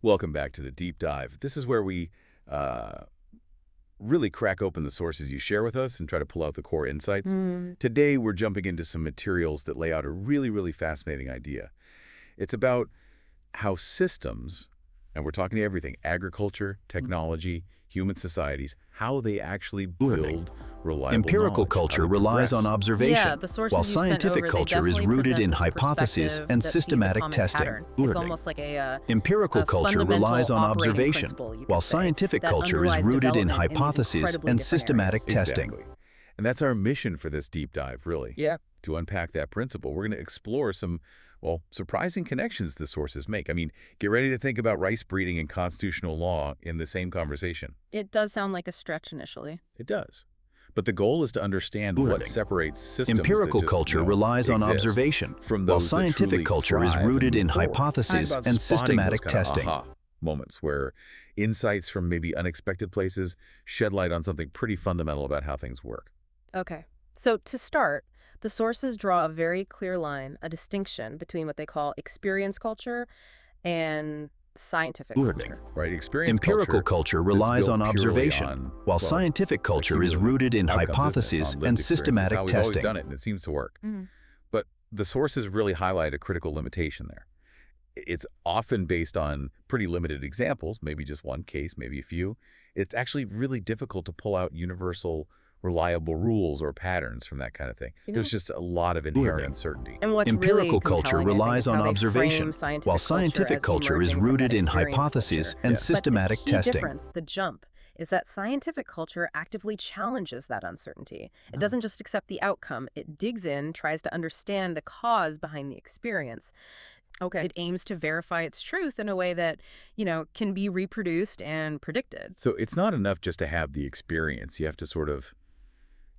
Welcome back to the deep dive. This is where we uh, really crack open the sources you share with us and try to pull out the core insights. Mm, Today, we're jumping into some materials that lay out a really fascinating idea. It's about how systems, and we're talking everything, agriculture, technology, human societies, how they actually Learning. build reliable Empirical knowledge, how culture they relies on progress. yeah, observation, the while sources you've sent scientific over, they culture is definitely rooted present in this hypotheses perspective and that sees a systematic common testing. pattern. It's Learning. almost like Empirical a culture fundamental relies on operating observation, principle, you while could say, scientific that culture is underlies rooted in development in these hypotheses incredibly and different systematic areas. testing. Exactly. And that's our mission for this deep dive, really. Yeah. To unpack that principle, we're going to explore some, well, surprising connections the sources make. I mean, get ready to think about rice breeding and constitutional law in the same conversation. It does sound like a stretch initially. It does. But the goal is to understand what Learning. separates systems Empirical that just, culture relies on exist observation, from while those that scientific truly culture is thrive and rooted move in forward. hypotheses It's about and spotting systematic those kind of testing. aha moments where insights from maybe unexpected places shed light on something pretty fundamental about how things work. Okay. So to start, the sources draw a very clear line, a distinction between what they call experience culture and scientific Learning. culture. Right? Experience Empirical culture culture that's relies built on purely observation, on, while well, scientific culture is accumulative rooted in outcomes, isn't it? hypotheses On lived and experience. This is systematic how we've always testing. done it, and it seems to work. Mm. But the sources really highlight a critical limitation there. It's often based on pretty limited examples, maybe just one case, maybe a few. It's actually really difficult to pull out universal, reliable rules or patterns from that kind of thing. You know, There's just a lot of inherent Learning. uncertainty. And what's Empirical really culture compelling, I think, relies is on how they observation, frame scientific while culture scientific as culture is emerging from rooted that in experience hypotheses culture. and Yeah. systematic But the key testing. difference, the jump, is that scientific culture actively challenges that uncertainty. It Oh. doesn't just accept the outcome. It digs in, tries to understand the cause behind the experience. Okay. It aims to verify its truth in a way that, can be reproduced and predicted. So it's not enough just to have the experience. You have to sort of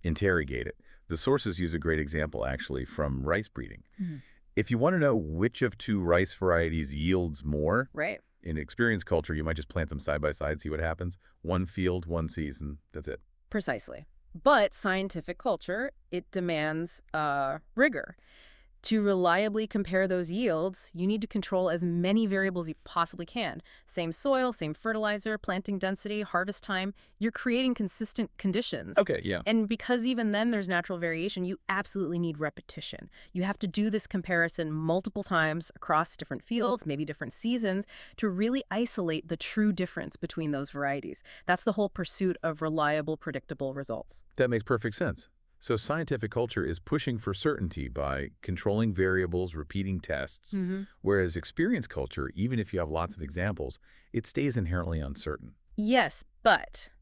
interrogate it. The sources use a great example, actually, from rice breeding. Mhm. If you want to know which of two rice varieties yields more, Right. in experience culture, you might just plant them side by side, see what happens. One field, one season, that's it. Precisely. But scientific culture, it demands rigor. To reliably compare those yields, you need to control as many variables you possibly can. Same soil, same fertilizer, planting density, harvest time. You're creating consistent conditions. Okay, yeah. And because even then there's natural variation, you absolutely need repetition. You have to do this comparison multiple times across different fields, maybe different seasons, to really isolate the true difference between those varieties. That's the whole pursuit of reliable, predictable results. That makes perfect sense. So scientific culture is pushing for certainty by controlling variables, repeating tests, whereas experience culture, even if you have lots of examples, it stays inherently uncertain. Yes, but,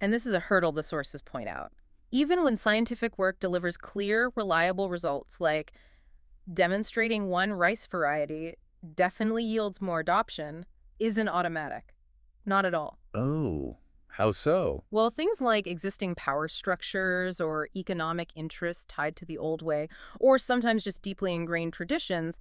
and this is a hurdle the sources point out, even when scientific work delivers clear, reliable results, like demonstrating one rice variety definitely yields more adoption, isn't automatic. Not at all. Oh, how so? Well, things like existing power structures or economic interests tied to the old way, or sometimes just deeply ingrained traditions,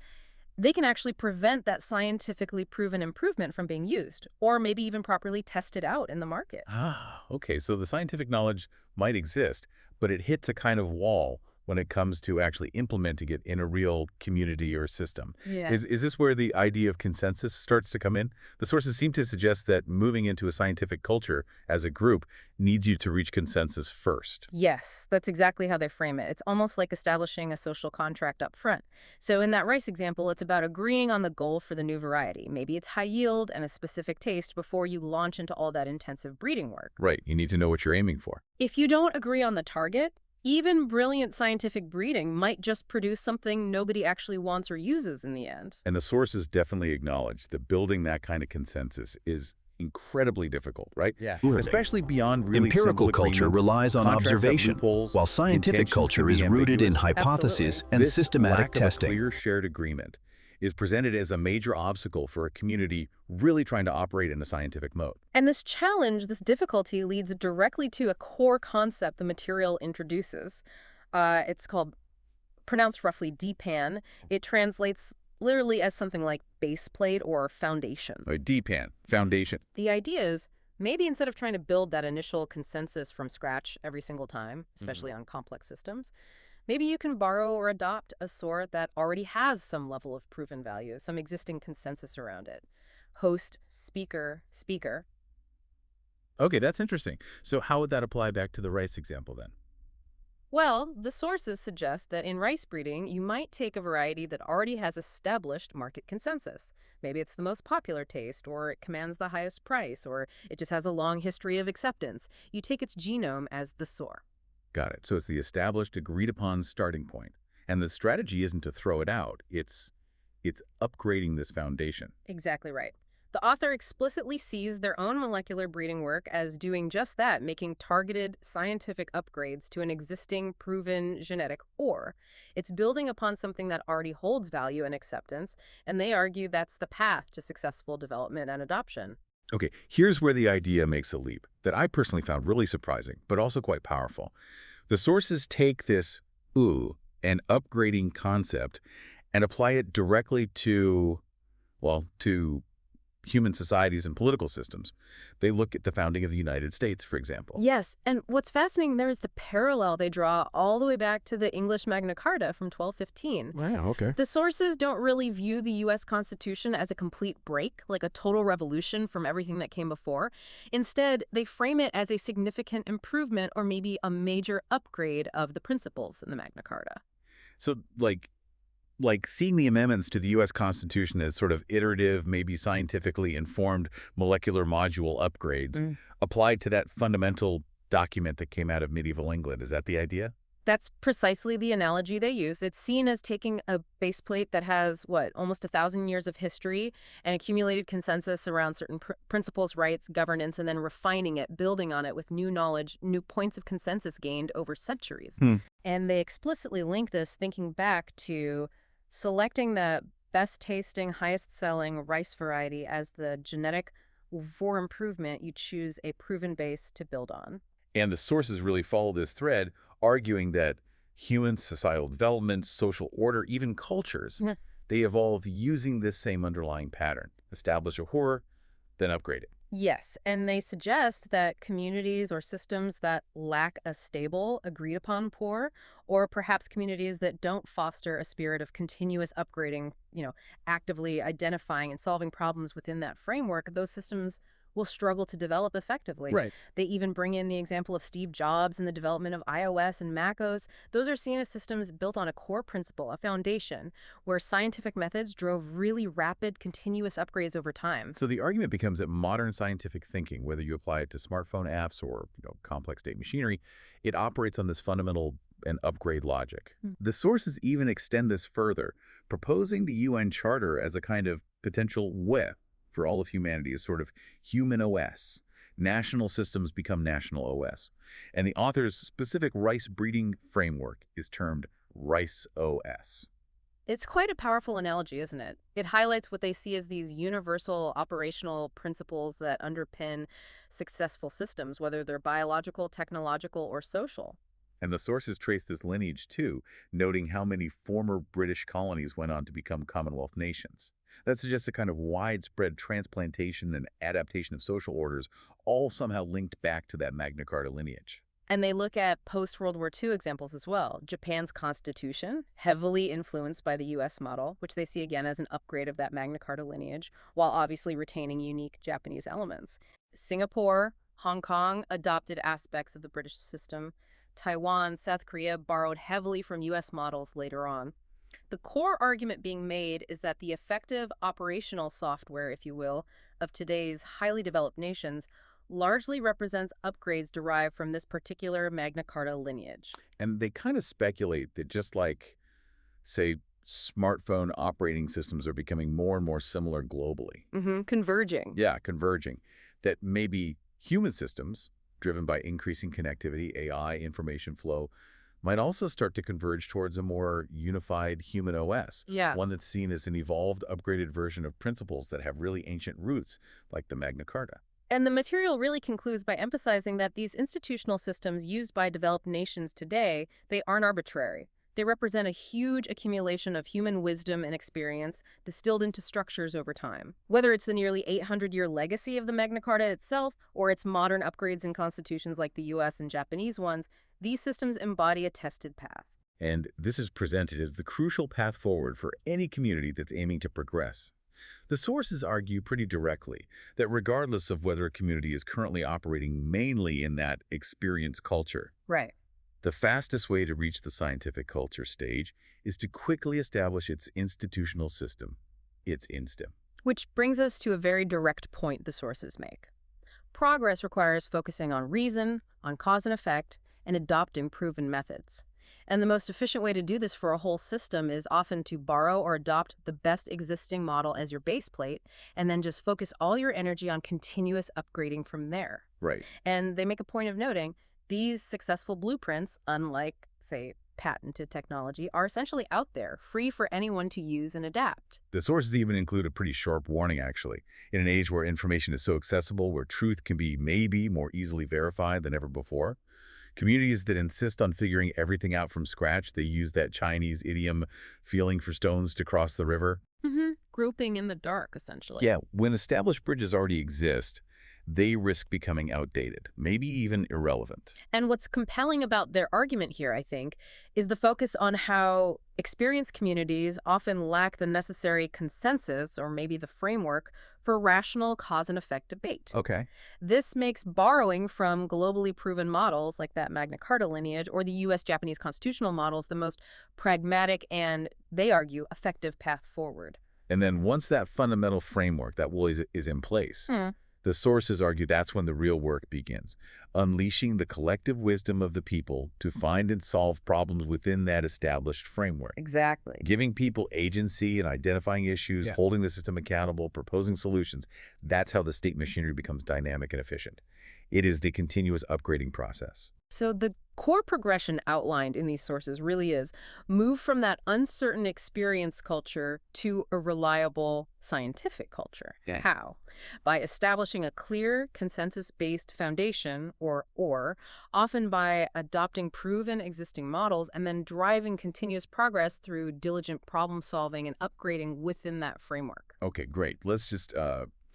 they can actually prevent that scientifically proven improvement from being used, or maybe even properly tested out in the market. Ah, okay, so the scientific knowledge might exist, but it hits a kind of wall when it comes to actually implementing it in a real community or system. Yeah. Is this where the idea of consensus starts to come in? The sources seem to suggest that moving into a scientific culture as a group needs you to reach consensus first. Yes, that's exactly how they frame it. It's almost like establishing a social contract up front. So in that rice example, it's about agreeing on the goal for the new variety. Maybe it's high yield and a specific taste before you launch into all that intensive breeding work. Right, you need to know what you're aiming for. If you don't agree on the target, even brilliant scientific breeding might just produce something nobody actually wants or uses in the end. And the sources definitely acknowledge that building that kind of consensus is incredibly difficult, right? Yeah. Learning. Especially beyond really Empirical simple culture agreements. relies on Contracts have observation, loopholes, while scientific intentions culture can is be rooted in ambiguous. hypotheses and This systematic lack of a testing. clear shared agreement is presented as a major obstacle for a community really trying to operate in a scientific mode. And this challenge, this difficulty, leads directly to a core concept the material introduces. It's called, pronounced roughly DPAN. It translates literally as something like base plate or foundation. DPAN, foundation. The idea is maybe instead of trying to build that initial consensus from scratch every single time, especially on complex systems, maybe you can borrow or adopt a sort that already has some level of proven value, some existing consensus around it. host, speaker, speaker. Okay, that's interesting. So how would that apply back to the rice example then? Well, the sources suggest that in rice breeding, you might take a variety that already has established market consensus. Maybe it's the most popular taste, or it commands the highest price, or it just has a long history of acceptance. You take its genome as the source. Got it. So it's the established, agreed-upon starting point. And the strategy isn't to throw it out. It's upgrading this foundation. Exactly right. The author explicitly sees their own molecular breeding work as doing just that, making targeted scientific upgrades to an existing proven genetic ore. It's building upon something that already holds value and acceptance, and they argue that's the path to successful development and adoption. Okay, here's where the idea makes a leap that I personally found really surprising, but also quite powerful. The sources take this an upgrading concept and apply it directly to, well, to human societies and political systems. They look at the founding of the United States, for example. Yes, and what's fascinating there is the parallel they draw all the way back to the English Magna Carta from 1215. Wow, okay. The sources don't really view the U.S. Constitution as a complete break, like a total revolution from everything that came before. Instead, they frame it as a significant improvement or maybe a major upgrade of the principles in the Magna Carta. So, like seeing the amendments to the U.S. Constitution as sort of iterative, maybe scientifically informed molecular module upgrades applied to that fundamental document that came out of medieval England. Is that the idea? That's precisely the analogy they use. It's seen as taking a base plate that has, almost 1,000 years of history and accumulated consensus around certain principles, rights, governance, and then refining it, building on it with new knowledge, new points of consensus gained over centuries. And they explicitly link this thinking back to selecting the best tasting, highest selling rice variety as the genetic for improvement. You choose a proven base to build on. And the sources really follow this thread, arguing that human societal development, social order, even cultures, they evolve using this same underlying pattern. Establish a horror, then upgrade it. Yes, and they suggest that communities or systems that lack a stable, agreed-upon core, or perhaps communities that don't foster a spirit of continuous upgrading, actively identifying and solving problems within that framework, those systems will struggle to develop effectively. Right. They even bring in the example of Steve Jobs and the development of iOS and macOS. Those are seen as systems built on a core principle, a foundation, where scientific methods drove really rapid, continuous upgrades over time. So the argument becomes that modern scientific thinking, whether you apply it to smartphone apps or complex state machinery, it operates on this fundamental and upgrade logic. The sources even extend this further, proposing the UN Charter as a kind of potential way for all of humanity, as sort of human OS. National systems become national OS. And the author's specific rice breeding framework is termed Rice OS. It's quite a powerful analogy, isn't it? It highlights what they see as these universal operational principles that underpin successful systems, whether they're biological, technological, or social. And the sources trace this lineage too, noting how many former British colonies went on to become Commonwealth nations. That suggests a kind of widespread transplantation and adaptation of social orders, all somehow linked back to that Magna Carta lineage. And they look at post-World War II examples as well. Japan's constitution, heavily influenced by the U.S. model, which they see again as an upgrade of that Magna Carta lineage, while obviously retaining unique Japanese elements. Singapore, Hong Kong adopted aspects of the British system. Taiwan, South Korea borrowed heavily from U.S. models later on. The core argument being made is that the effective operational software, if you will, of today's highly developed nations largely represents upgrades derived from this particular Magna Carta lineage. And they kind of speculate that just like, say, smartphone operating systems are becoming more and more similar globally. Converging. Yeah, converging. That maybe human systems, driven by increasing connectivity, AI, information flow, might also start to converge towards a more unified human OS. Yeah. One that's seen as an evolved, upgraded version of principles that have really ancient roots, like the Magna Carta. And the material really concludes by emphasizing that these institutional systems used by developed nations today, they aren't arbitrary. They represent a huge accumulation of human wisdom and experience distilled into structures over time. Whether it's the nearly 800-year legacy of the Magna Carta itself or its modern upgrades in constitutions like the U.S. and Japanese ones, these systems embody a tested path. And this is presented as the crucial path forward for any community that's aiming to progress. The sources argue pretty directly that regardless of whether a community is currently operating mainly in that experience culture, Right. the fastest way to reach the scientific culture stage is to quickly establish its institutional system, its instem. Which brings us to a very direct point the sources make. Progress requires focusing on reason, on cause and effect, and adopting proven methods. And the most efficient way to do this for a whole system is often to borrow or adopt the best existing model as your base plate, and then just focus all your energy on continuous upgrading from there. Right. And they make a point of noting these successful blueprints, unlike, say, patented technology, are essentially out there, free for anyone to use and adapt. The sources even include a pretty sharp warning, actually. In an age where information is so accessible, where truth can be maybe more easily verified than ever before, communities that insist on figuring everything out from scratch, they use that Chinese idiom, feeling for stones to cross the river. Grouping in the dark, essentially. Yeah, when established bridges already exist, they risk becoming outdated, maybe even irrelevant. And what's compelling about their argument here, I think, is the focus on how experienced communities often lack the necessary consensus or maybe the framework for rational cause and effect debate. Okay. This makes borrowing from globally proven models like that Magna Carta lineage or the U.S.-Japanese constitutional models the most pragmatic and, they argue, effective path forward. And then once that fundamental framework, that will is in place, the sources argue that's when the real work begins, unleashing the collective wisdom of the people to find and solve problems within that established framework. Exactly. Giving people agency and identifying issues, holding the system accountable, proposing solutions. That's how the state machinery becomes dynamic and efficient. It is the continuous upgrading process. So the core progression outlined in these sources really is move from that uncertain experience culture to a reliable scientific culture. Yeah. How? By establishing a clear consensus-based foundation, or often by adopting proven existing models and then driving continuous progress through diligent problem solving and upgrading within that framework. Okay, great. Let's just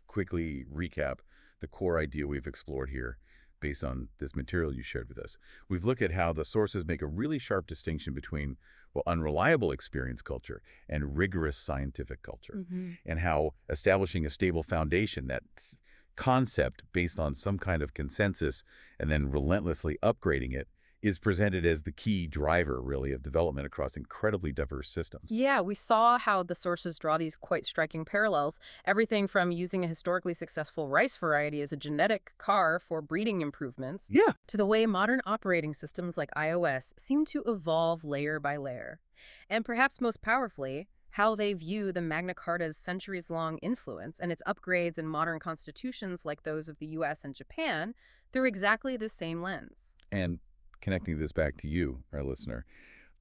quickly recap the core idea we've explored here based on this material you shared with us. We've looked at how the sources make a really sharp distinction between, well, unreliable experience culture and rigorous scientific culture, and how establishing a stable foundation, that concept based on some kind of consensus and then relentlessly upgrading it, is presented as the key driver, really, of development across incredibly diverse systems. Yeah, we saw how the sources draw these quite striking parallels. Everything from using a historically successful rice variety as a genetic car for breeding improvements to the way modern operating systems like iOS seem to evolve layer by layer. And perhaps most powerfully, how they view the Magna Carta's centuries-long influence and its upgrades in modern constitutions like those of the US and Japan through exactly the same lens. And connecting this back to you, our listener,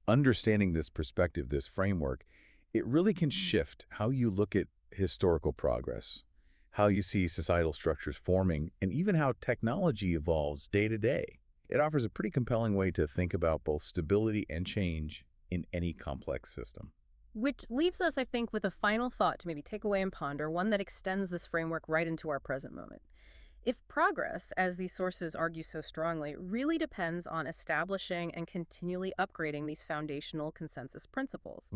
understanding this perspective, this framework, it really can shift how you look at historical progress, how you see societal structures forming, and even how technology evolves day to day. It offers a pretty compelling way to think about both stability and change in any complex system. Which leaves us, I think, with a final thought to maybe take away and ponder, one that extends this framework right into our present moment. If progress, as these sources argue so strongly, really depends on establishing and continually upgrading these foundational consensus principles,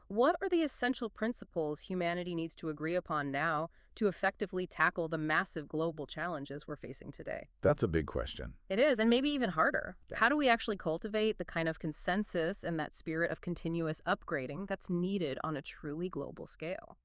what are the essential principles humanity needs to agree upon now to effectively tackle the massive global challenges we're facing today? That's a big question. It is, and maybe even harder. How do we actually cultivate the kind of consensus and that spirit of continuous upgrading that's needed on a truly global scale?